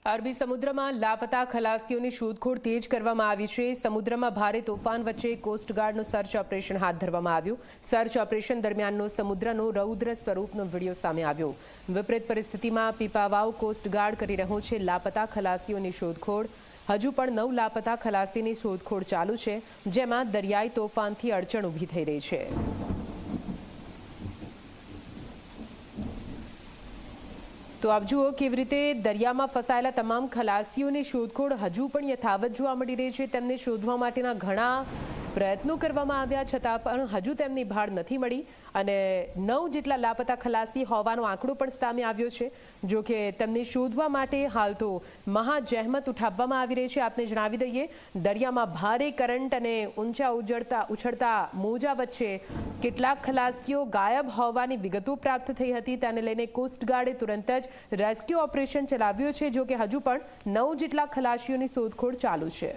અરબી સમુદ્રમાં લાપતા ખલાસીઓની શોધખોળ તેજ કરવામાં આવી છે। સમુદ્રમાં ભારે તોફાન વચ્ચે કોસ્ટગાર્ડનું સર્ચ ઓપરેશન હાથ ધરવામાં આવ્યું। સર્ચ ઓપરેશન દરમિયાનનો સમુદ્રનો રૌદ્ર સ્વરૂપનો વિડીયો સામે આવ્યો। વિપરીત પરિસ્થિતિમાં પીપાવાવ કોસ્ટગાર્ડ કરી રહ્યો છે લાપતા ખલાસીઓની શોધખોળ। હજુ પણ 9 લાપતા ખલાસીની શોધખોળ ચાલુ છે, જેમાં દરિયાઈ તોફાનથી અડચણ ઊભી થઈ રહી છે। તો આપ જુઓ કેવી રીતે દરિયામાં ફસાયેલા તમામ ખલાસીઓની શોધખોળ હજુ પણ યથાવત જોવા મળી રહી છે। તેમને શોધવા માટેના ઘણા પ્રયત્નો કરવામાં આવ્યા છતાં પણ હજુ તેમની ભાળ નથી મળી અને 9 જેટલા લાપતા ખલાસી હોવાનો આંકડો પણ સામે આવ્યો છે। જો કે તેમને શોધવા માટે હાલ તો મહાજહેમત ઉઠાવવામાં આવી રહી છે। આપને જણાવી દઈએ, દરિયામાં ભારે કરંટ અને ઊંચા ઉછળતા મોજા વચ્ચે કેટલાક ખલાસીઓ ગાયબ હોવાની વિગતો પ્રાપ્ત થઈ હતી। તેને લઈને કોસ્ટગાર્ડે તુરંત જ રેસ્ક્યુ ઓપરેશન ચલાવ્યું છે। જો કે હજુ પણ 9 જેટલા ખલાસીઓની શોધખોળ ચાલુ છે।